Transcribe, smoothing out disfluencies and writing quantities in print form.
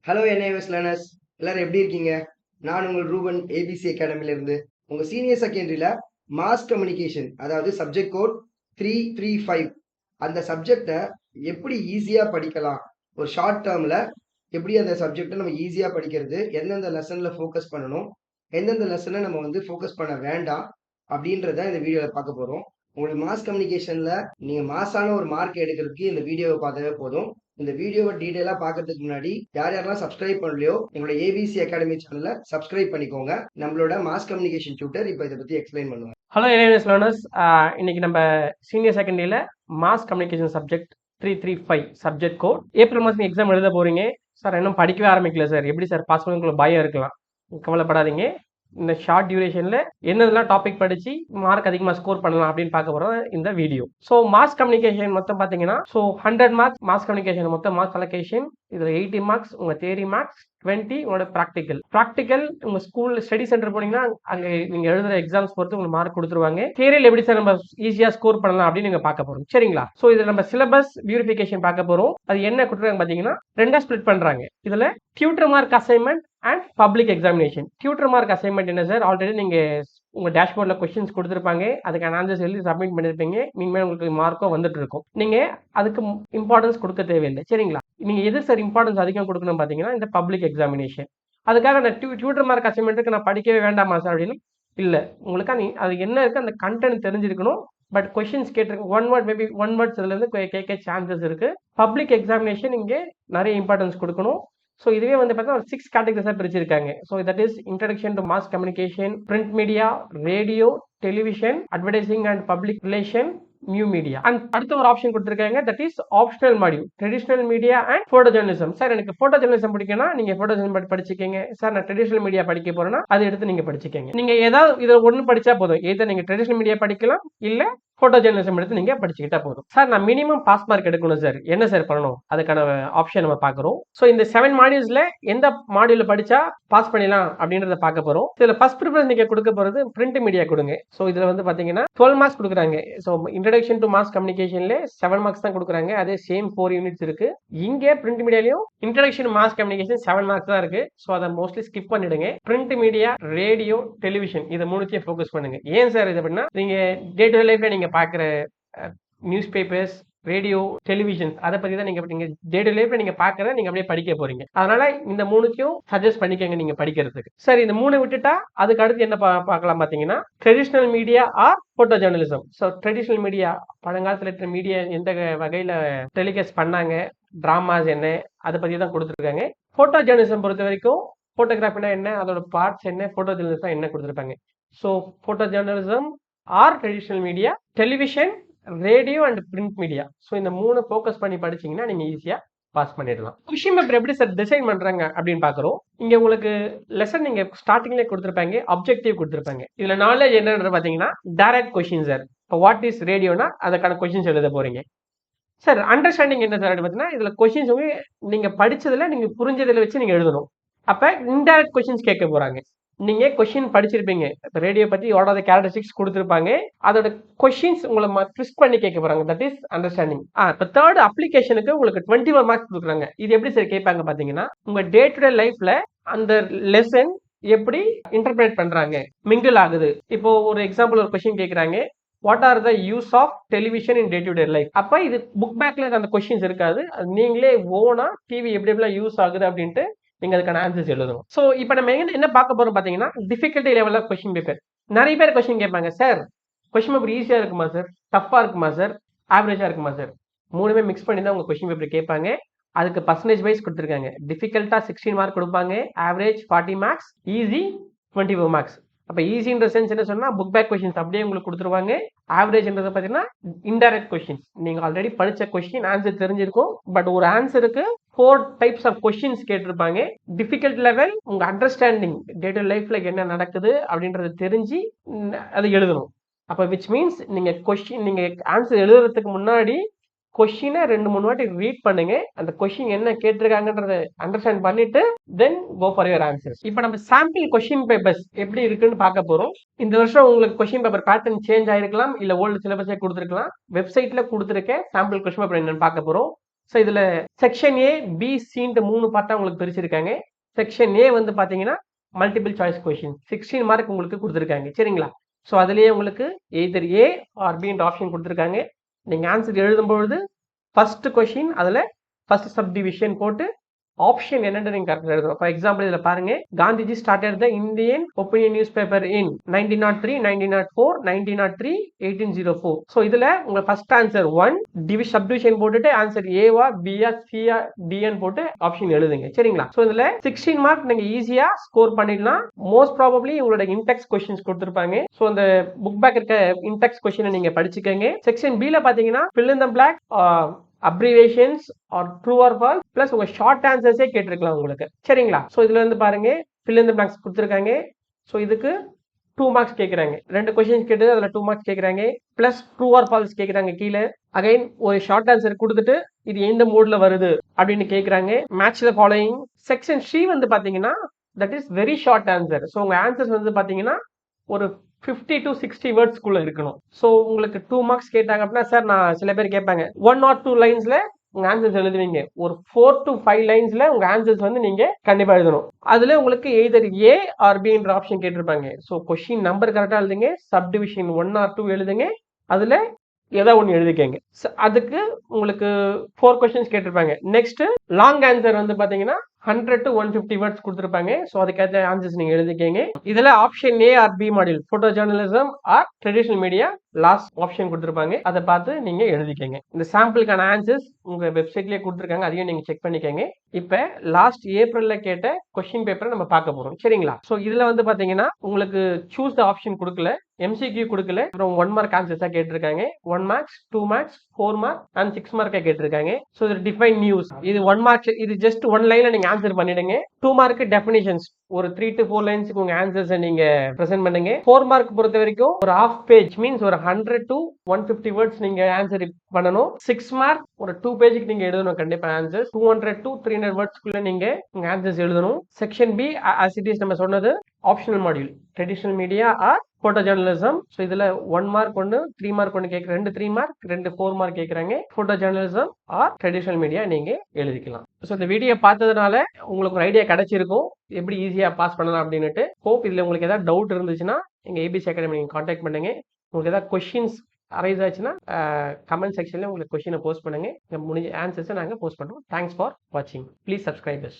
Hello NIS learners, எல்லாரும் எப்படி இருக்கீங்க? நான் உங்கள் ரூபன் ஏபிசி அகாடமில இருந்து. உங்க சீனியர் செகண்டரியில மாஸ் கம்யூனிகேஷன், அதாவது சப்ஜெக்ட் கோட் 335, அந்த சப்ஜெக்டை எப்படி ஈஸியா படிக்கலாம், ஒரு ஷார்ட் டேர்ம்ல எப்படி அந்த சப்ஜெக்டை நம்ம ஈஸியா படிக்கிறது, எந்தெந்த லெசன்ல ஃபோக்கஸ் பண்ணணும், எந்தெந்த லெசனை நம்ம ஃபோக்கஸ் பண்ண வேண்டாம் அப்படின்றத இந்த வீடியோல பார்க்க போறோம். உங்களுக்கு மாஸ் கம்யூனிகேஷன்ல நீங்க மாஸான ஒரு மார்க் எடுக்கிறதுக்கு இந்த வீடியோவை பார்த்தாவே போதும். இந்த வீடியோவை டீடைலா பார்க்கறதுக்கு முன்னாடி யார் யாரெல்லாம் சப்ஸ்கிரைப் பண்ணலையோ எங்களோட ஏபிசி அகாடமி சேனலை சப்ஸ்கிரைப் பண்ணிக்கோங்க. நம்மளோட மாஸ் கம்யூனிகேஷன் டியூட்டர் இப்போ இதை பத்தி எக்ஸ்பிளைன் பண்ணுவாங்க. ஹலோ என்ஐஎஸ் லேர்னர்ஸ், இன்னைக்கு நம்ம சீனியர் செகண்டரியில் mass communication subject 335 subject code April மாதம் எக்ஸாம் எழுத போறீங்க. சார் இன்னும் படிக்கவே ஆரம்பிக்கல சார், எப்படி சார் பாஸ் பண்ணுறதுக்குள்ள பயம் இருக்கலாம். கவலைப்படாதீங்க. இந்த ஷார்ட் டியூரேஷன்ல என்னதெல்லாம் டாபிக் படிச்சு மார்க் அதிகமாக ஸ்கோர் பண்ணலாம் அப்படின்னு பார்க்க போறோம் இந்த வீடியோ. ஸோ மாஸ் கம்யூனிகேஷன் மொத்தம் பார்த்தீங்கன்னா 100 மார்க்ஸ் மாஸ் கம்யூனிகேஷன் மொத்தம் மார்க்ஸ் அலோகேஷன். இதில் 80 மார்க்ஸ் உங்க தியரி மார்க்ஸ், 20 உங்களோட ப்ராக்டிக்கல் உங்க ஸ்கூல் ஸ்டடி சென்டர் போனீங்கன்னா அங்க நீங்க எழுதுற எக்ஸாம்ஸ் பொறுத்து உங்களுக்கு மார்க் கொடுத்துருவாங்க. தியரியில் எப்படி சார் நம்ம ஈஸியா ஸ்கோர் பண்ணலாம் அப்படின்னு நீங்க பார்க்க போறோம். சரிங்களா? ஸோ இதுல நம்ம சிலபஸ் பியூரிஃபிகேஷன் பார்க்க போறோம். அது என்ன கொடுத்துருக்காங்க பாத்தீங்கன்னா ரெண்டா ஸ்பிளிட் பண்றாங்க. இதுல tutor mark assignment and public examination. Tutor mark assignment என்ன சார், ஆல்ரெடி நீங்க உங்க டேஷ்போர்ட்ல கொஸ்டின்ஸ் கொடுத்துருப்பாங்க, அதுக்கான ஆன்சர்ஸ் எழுதி சப்மிட் பண்ணிருப்பீங்க. இனிமேல் உங்களுக்கு மார்க்கும் வந்துட்டு இருக்கும். நீங்க அதுக்கு இம்பார்ட்டன்ஸ் கொடுக்க தேவையில்லை. சரிங்களா? நீங்க எது சார் இம்பார்ட்டன்ஸ் அதிகம் கொடுக்கணும் பாத்தீங்கன்னா இந்த பப்ளிக் எக்ஸாமினேஷன். அதுக்காக நான் டியூட்டர் மார்க் அசைன்மெண்ட்டுக்கு நான் படிக்கவே வேண்டாமா சார் அப்படின்னு இல்ல. உங்களுக்கு அது என்ன இருக்கு அந்த கண்டென்ட் தெரிஞ்சிருக்கணும். பட் கொஸ்டின்ஸ் கேட்டிருக்க one word maybe one words இதுல இருந்து கேட்க சான்சஸ் இருக்கு. பப்ளிக் எக்ஸாமினேஷன் இங்கே நிறைய இம்பார்ட்டன்ஸ் கொடுக்கணும். ஸோ இதுவே பார்த்தீங்கன்னா ஒரு 6 கேட்டகரிஸாக பிரிச்சிருக்காங்க. So that is introduction to mass communication, print media, radio, television, advertising and public relation, new media. And அடுத்த ஒரு ஆப்ஷன் கொடுத்துருக்காங்க, that is optional module, traditional media and photo journalism. Sir எனக்கு photo journalism படிக்கணும்னா நீங்க photo journalism படிச்சுக்கங்க sir. நான் traditional media படிக்க போறேன்னா அதை எடுத்து நீங்க படிச்சுக்கங்க. நீங்க ஏதாவது இதை ஒன்று படிச்சா போதும். ஏதோ நீங்க ட்ரெடிஷனல் மீடியா படிக்கலாம், இல்ல போட்டோ ஜேர்னலிசம் எடுத்து நீங்க படிச்சுக்கிட்டா போதும். சார் நான் மினிமம் பாஸ் மார்க் எடுக்கணும் சார், என்ன சார் பண்ணணும்? அதுக்கான ஆப்ஷன் நம்ம பாக்குறோம். ஸோ இந்த 7 மாடியூல்ஸ்ல எந்த மாடியூல்ல படிச்சா பாஸ் பண்ணிடலாம் அப்படின்றத பார்க்க போறோம். இதுல ஃபர்ஸ்ட் ப்ரிஃபரன்ஸ் நீங்க கொடுக்க போறது பிரிண்ட் மீடியா கொடுங்க. ஸோ இதுல பாத்தீங்கன்னா 12 மார்க்ஸ் கொடுக்குறாங்க. ஸோ இன்ட்ரடக்ஷன் டு மாஸ் கம்யூனிகேஷன்ல 7 மார்க்ஸ் தான் கொடுக்குறாங்க. அதே சேம் 4 யூனிட்ஸ் இருக்கு. இங்கே பிரிண்ட் மீடியாலையும் இன்ட்ரடக்ஷன் மாஸ் கம்யூனிகேஷன் 7 மார்க்ஸ் தான் இருக்கு. ஸோ அதை மோஸ்ட்லி ஸ்கிப் பண்ணிடுங்க. பிரிண்ட் மீடியா, ரேடியோ, டெலிவிஷன் இதை மூணுத்தையும் ஃபோக்கஸ் பண்ணுங்க. ஏன் சார் இது அப்படின்னா நீங்க டே டு லைஃப்ல நீங்க பாக்குற நியூஸ் பேப்பர்ஸ், ரேடியோ, டெலிவிஷன் அதை பத்தி தான் நீங்க டே டு லைஃப்ல நீங்க பாக்குறத நீங்க அப்படியே படிக்க போறீங்க. அதனால இந்த மூணுத்தையும் சஜஸ்ட் பண்ணிக்கங்க நீங்க படிக்கிறதுக்கு. சரி, இந்த மூணு விட்டுட்டா அதுக்கு அடுத்து என்ன பார்க்கலாம் பாத்தீங்கன்னா traditional media or photo journalism. So traditional media, பழங்காலத்துல இருக்கிற மீடியா எந்த வகையில டெலிகாஸ்ட் பண்ணாங்க, டிராமாஸ் என்ன, அதை பத்தி தான் கொடுத்துருக்காங்க. போட்டோ ஜேர்னலிசம் பொறுத்த வரைக்கும் போட்டோகிராஃபினா என்ன, அதோட பார்ட்ஸ் என்ன, போட்டோ ஜேர்னலிசம் என்ன கொடுத்துருப்பாங்க. So photo journalism or traditional media, television, radio and print media. So இந்த மூணு ஃபோக்கஸ் பண்ணி படிச்சீங்கன்னா நீங்க ஈஸியா பாஸ் பண்ணிடலாம். கொஸ்டின் பேப்பர் எப்படி சார் டிசைன் பண்றாங்க அப்படின்னு பாக்குறோம். இங்க உங்களுக்கு லெசன் நீங்க ஸ்டார்டிங்லேயே கொடுத்துருப்பாங்க, அப்ஜெக்டிவ் கொடுத்துருப்பாங்க. இதுல நாலேஜ் என்னன்றது பாத்தீங்கன்னா டைரக்ட் கொஸ்டின் சார். இப்போ வாட் இஸ் ரேடியோனா அதுக்கான கொஸ்டின்ஸ் எழுத போறீங்க சார். அண்டர்ஸ்டாண்டிங் என்ன சார் பார்த்தீங்கன்னா இதுல கொஸ்டின்ஸ் நீங்க படிச்சதுல நீங்க புரிஞ்சதுல வச்சு நீங்க எழுதணும். அப்ப இன்டைரக்ட் கொஸ்டின்ஸ் கேட்க போறாங்க. நீங்க கொஸ்டின் படிச்சிருப்பீங்க, ரேடியோ பத்தி வாட் ஆர் தி கேரக்டரிஸ்டிக்ஸ் கொடுத்திருப்பாங்க, அதோட கொஸ்டின்ஸ் உங்களை ட்விஸ்ட் பண்ணி கேட்க போறாங்க. That is understanding. இப்போ தேர்ட் அப்ளிகேஷனுக்கு உங்களுக்கு 21 மார்க்ஸ் கொடுக்குறாங்க. இது எப்படி சார் கேட்பாங்க பாத்தீங்கன்னா உங்க டே டு டே லைஃப்ல அந்த லெசன் எப்படி இன்டர்பிரேட் பண்றாங்க, மிங்கிள் ஆகுது. இப்போ ஒரு எக்ஸாம்பிள் ஒரு கொஸ்டின் கேட்கறாங்க, what are the use of television in day to day life. அப்ப இது புக் பேக்ல அந்த கொஸ்டின்ஸ் இருக்காது, நீங்களே ஓனா டிவி எப்படி எப்படிலாம் யூஸ் ஆகுது அப்படின்ட்டு நீங்க அதுக்கான ஆன்சர்ஸ் எழுதணும். ஸோ இப்போ நம்ம என்ன பார்க்க போறோம் பாத்தீங்கன்னா difficulty level of question paper. நிறைய பேர் கொஸ்டின் கேட்பாங்க, சார் கொஸ்டின் பேப்பர் ஈஸியா இருக்குமா சார், டஃபா இருக்குமா சார், ஆவரேஜா இருக்குமா சார். மூணுமே மிக்ஸ் பண்ணி தான் உங்க கொஸ்டின் பேப்பர் கேட்பாங்க. அதுக்கு பர்சன்டேஜ் வைஸ் கொடுத்துருக்காங்க. டிஃபிகல்ட்டா 16 மார்க் கொடுப்பாங்க, ஆவரேஜ் 40 மார்க்ஸ், ஈஸி 24 மார்க்ஸ். அப்ப ஈஸின்ற சென்ஸ் என்ன சொன்னா புக் பேக் கொஸ்டின்ஸ் அப்படியே உங்களுக்கு கொடுத்துருவாங்க. ஆவரேஜ்ன்றது பாத்தீங்கன்னா இன்டைரக்ட் கொஸ்டின்ஸ், நீங்க ஆல்ரெடி படிச்ச கொஸ்டின் ஆன்சர் தெரிஞ்சிருக்கும், பட் ஒரு ஆன்சருக்கு 4 டைப்ஸ் ஆஃப் கொஸ்டின்ஸ் கேட்டிருப்பாங்க. டிஃபிகல்ட் லெவல் உங்க அண்டர்ஸ்டாண்டிங் டே டு லைஃப்ல என்ன நடக்குது அப்படின்றத தெரிஞ்சு அதை எழுதணும். அப்ப விச் மீன்ஸ் நீங்க ஆன்சர் எழுதுறதுக்கு முன்னாடி கொஸ்டினை 2-3 வாட்டி ரீட் பண்ணுங்க. அந்த கொஸ்டின் என்ன கேட்டிருக்காங்கன்றத அண்டர்ஸ்டாண்ட் பண்ணிட்டு தென் கோ ஃபார் யுவர் ஆன்சர்ஸ். இப்போ நம்ம சாம்பிள் கொஸ்டின் பேப்பர்ஸ் எப்படி இருக்குன்னு பார்க்க போறோம். இந்த வருஷம் உங்களுக்கு கொஸ்டின் பேப்பர் பேட்டர்ன் சேஞ்ச் ஆயிருக்கலாம், இல்ல ஓல்டு சிலபஸே கொடுத்துருக்கலாம். வெப்சைட்ல கொடுத்துருக்க சாம்பிள் கொஸ்டின் பேப்பர் என்னன்னு பார்க்க போறோம். ஸோ இதில் செக்ஷன் ஏ பி சின்ட்டு 3 பார்ட்டாக உங்களுக்கு பிரிச்சிருக்காங்க. செக்ஷன் ஏ வந்து பார்த்தீங்கன்னா மல்டிபிள் சாய்ஸ் கொஷின் 16 மார்க் உங்களுக்கு கொடுத்துருக்காங்க. சரிங்களா? ஸோ அதுலேயே உங்களுக்கு எய்தர் ஏ ஆர் பின்ற ஆப்ஷன் கொடுத்துருக்காங்க. நீங்கள் ஆன்சர் எழுதும்பொழுது ஃபர்ஸ்ட் கொஷின் அதில் ஃபர்ஸ்ட் சப் டிவிஷன் போட்டு ஆப்ஷன் என்னன்னு நீங்க கரெக்டாக எழுதணும். ஃபார் எக்ஸாம்பிள் இதில் பாருங்க, Gandhiji started the Indian opinion news paper in 1903, 1904, 1903, 1804. So இதில் உங்க ஃபர்ஸ்ட் ஆன்சர் 1 சப்டிவிஷன் போட்டுட்டு ஆன்சர் ஏவா பியா சியா டிஎன் போட்டு ஆப்ஷன் எழுதுங்க. சரிங்களா? ஸோ இதில் 16 மார்க் நீங்க ஈஸியா ஸ்கோர் பண்ணிடலாம். மோஸ்ட் ப்ராபப்ளி உங்களோட இன்டெக்ஸ் கொஸ்டின்ஸ் கொடுத்துருப்பாங்க. ஸோ அந்த புக் பேக் இருக்க இன்டெக்ஸ் கொஸ்டினை நீங்க படிச்சுக்கோங்க. செக்ஷன் பில பாத்தீங்கன்னா fill in the blank abbreviations are true or false plus உங்க ஷார்ட் ஆன்சர்ஸே கேட்டிருக்கலாம் உங்களுக்கு. சரிங்களா? ஸோ இதுல வந்து பாருங்க fill in the blanks கொடுத்துருக்காங்க. ஸோ இதுக்கு 2 மார்க்ஸ் கேட்குறாங்க. 2 கொஸ்டின்ஸ் கேட்டு அதில் 2 மார்க்ஸ் கேட்குறாங்க. பிளஸ் ட்ரூ ஆர் ஃபால்ஸ் கேட்குறாங்க. கீழே அகைன் ஒரு ஷார்ட் ஆன்சர் கொடுத்துட்டு இது எந்த மோட்ல வருது அப்படின்னு கேட்குறாங்க. Match the following. Section C வந்து பாத்தீங்கன்னா that is very short answer. So உங்க ஆன்சர்ஸ் வந்து பாத்தீங்கன்னா ஒரு 50 to 60 வேர்ட்ஸ்க்குள்ள இருக்கணும். ஸோ உங்களுக்கு 2 மார்க்ஸ் கேட்டாங்க அப்படின்னா சார் நான் சில பேர் கேட்பாங்க 1 or 2 லைன்ஸ்ல உங்க ஆன்சர்ஸ் எழுதுவீங்க. ஒரு 4 to 5 லைன்ஸ்ல உங்க ஆன்சர்ஸ் வந்து நீங்க கண்டிப்பா எழுதணும். அதுல உங்களுக்கு எய்தர் ஏ ஆர் பின்ற ஆப்ஷன் கேட்டிருப்பாங்க. ஸோ கொஸ்டின் நம்பர் கரெக்டா எழுதுங்க, சப் டிவிஷன் 1 or 2 எழுதுங்க, அதுல ஏதோ ஒன்று எழுதிக்கங்க. அதுக்கு உங்களுக்கு 4 கொஸ்டின்ஸ் கேட்டிருப்பாங்க. நெக்ஸ்ட் லாங் ஆன்சர் வந்து பாத்தீங்கன்னா 100 to 150 வேர்ட்ஸ் கொடுத்துருப்பாங்க. ஸோ அதுக்கேற்ற ஆன்சர்ஸ் நீங்க எழுதிக்கங்க. இதுல option A or B module photo journalism or traditional media last option கொடுத்துருப்பாங்க. அதை பார்த்து நீங்க எழுதிக்கங்க. இந்த சாம்பிளுக்கான ஆன்சர்ஸ் உங்க வெப்சைட்லயே கொடுத்துருக்காங்க, அதையும் நீங்க செக் பண்ணிக்கங்க. இப்ப லாஸ்ட் ஏப்ரல்ல கேட்ட கொஸ்டின் பேப்பரை நம்ம பார்க்க போறோம். சரிங்களா? ஸோ இதுல வந்து பாத்தீங்கன்னா உங்களுக்கு சூஸ் த ஆப்ஷன் கொடுக்கல, எம்சிக்யூ கொடுக்கல, அப்புறம் 1 மார்க் ஆன்சர்ஸா கேட்டிருக்காங்க. 1 மார்க்ஸ், 2 மார்க்ஸ், 4 மார்க் அண்ட் 6 மார்க்கா கேட்டிருக்காங்க. ஸோ இது டிஃபைன் நியூஸ், இது 1 மார்க், இது ஜஸ்ட் 1 லைன்ல நீங்க ஆன்சர் பண்ணிடுங்க. 2 மார்க் டெஃபினிஷன்ஸ் ஒரு 3 to 4 லைன்ஸ்க்கு உங்க ஆன்சர்ஸ் நீங்க பிரசன்ட் பண்ணுங்க. 4 மார்க் பொறுத்த வரைக்கும் ஒரு half பேஜ் மீன்ஸ் ஒரு 100 to 150 வேர்ட்ஸ் நீங்க ஆன்சர் பண்ணணும். 6 மார்க் ஒரு 2 பேஜுக்கு நீங்க எழுதணும் கண்டிப்பா ஆன்சர்ஸ். 200 to 300 வேர்ட்ஸ்க்குள்ள நீங்க உங்க ஆன்சர்ஸ் எழுதணும். Section B as it is நம்ம சொன்னது optional module traditional media or photo journalism. So இதுல 1 மார்க் 1, 3 மார்க் 1 கேட்குற 2 3 மார்க், 2 4 மார்க் கேட்குறாங்க. Photo journalism or traditional media நீங்க எழுதிக்கலாம். ஸோ இந்த வீடியோ பார்த்ததுனால உங்களுக்கு ஒரு ஐடியா கிடைச்சிருக்கும் எப்படி ஈஸியா பாஸ் பண்ணலாம் அப்படின்னுட்டு. ஹோப் இதுல உங்களுக்கு ஏதாவது டவுட் இருந்துச்சுன்னா எங்க ஏபிசி அகாடமி நீங்க கான்டாக்ட் பண்ணுங்க. உங்களுக்கு ஏதாவது கொஸ்டின்ஸ் அரைஸ் ஆச்சுன்னா கமெண்ட் செக்ஷன்ல உங்களுக்கு கொஸ்டினை போஸ்ட் பண்ணுங்க. முடிஞ்ச ஆன்சர்ஸை நாங்க போஸ்ட் பண்ணுவோம். தேங்க்ஸ் ஃபார் வாட்சிங். Please subscribe us.